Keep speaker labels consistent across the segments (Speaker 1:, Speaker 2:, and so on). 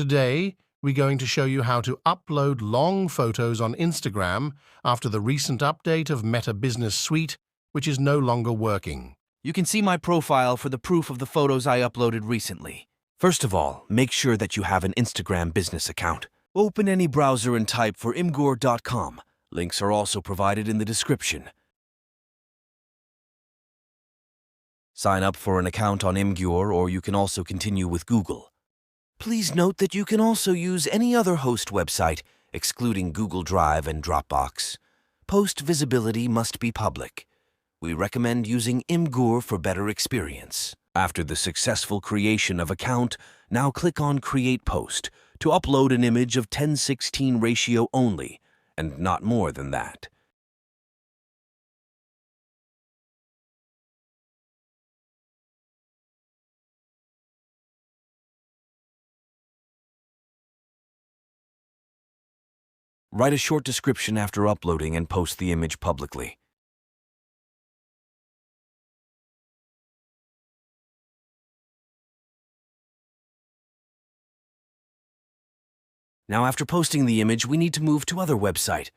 Speaker 1: Today, we're going to show you how to upload long photos on Instagram after the recent update of Meta Business Suite, which is no longer working.
Speaker 2: You can see my profile for the proof of the photos I uploaded recently. First of all, make sure that you have an Instagram business account. Open any browser and type for imgur.com. Links are also provided in the description. Sign up for an account on Imgur, or you can also continue with Google. Please note that you can also use any other host website, excluding Google Drive and Dropbox. Post visibility must be public. We recommend using Imgur for better experience. After the successful creation of account, now click on Create Post to upload an image of 10:16 ratio only, and not more than that. Write a short description after uploading and post the image publicly. Now, after posting the image, we need to move to other website.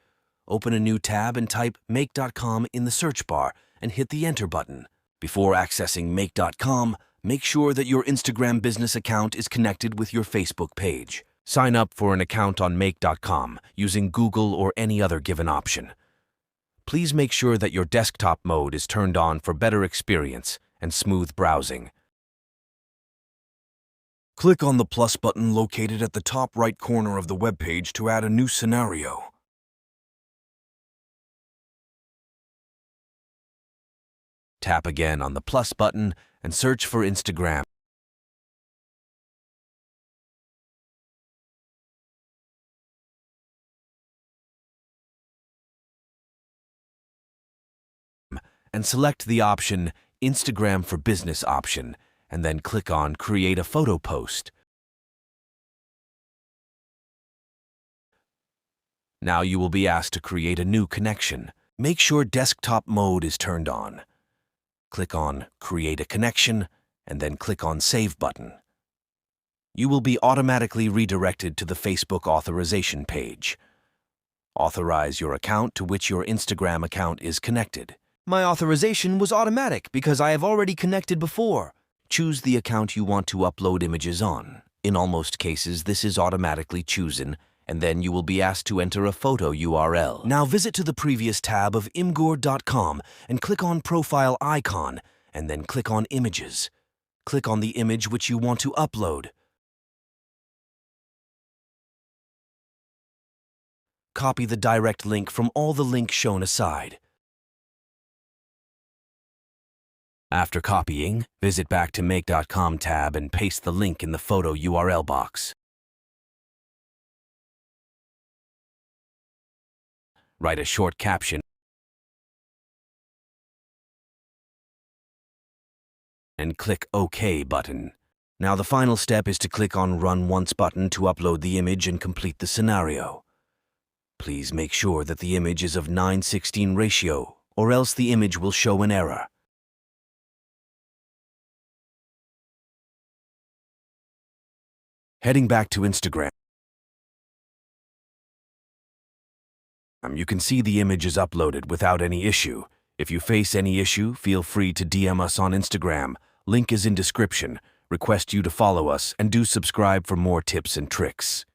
Speaker 2: Open a new tab and type make.com in the search bar and hit the Enter button. Before accessing make.com, make sure that your Instagram business account is connected with your Facebook page. Sign up for an account on make.com using Google or any other given option. Please make sure that your desktop mode is turned on for better experience and smooth browsing. Click on the plus button located at the top right corner of the web page to add a new scenario. Tap again on the plus button and search for Instagram. And select the option Instagram for Business option, and then click on Create a Photo Post. Now you will be asked to create a new connection. Make sure desktop mode is turned on. Click on Create a Connection, and then click on Save button. You will be automatically redirected to the Facebook authorization page. Authorize your account to which your Instagram account is connected. My authorization was automatic because I have already connected before. Choose the account you want to upload images on. In almost cases, this is automatically chosen, and then you will be asked to enter a photo URL. Now visit to the previous tab of imgur.com and click on Profile icon, and then click on Images. Click on the image which you want to upload. Copy the direct link from all the links shown aside. After copying, visit back to make.com tab and paste the link in the photo URL box. Write a short caption and click OK button. Now the final step is to click on Run Once button to upload the image and complete the scenario. Please make sure that the image is of 9:16 ratio, or else the image will show an error. Heading back to Instagram, you can see the image is uploaded without any issue. If you face any issue, feel free to DM us on Instagram. Link is in description. Request you to follow us and do subscribe for more tips and tricks.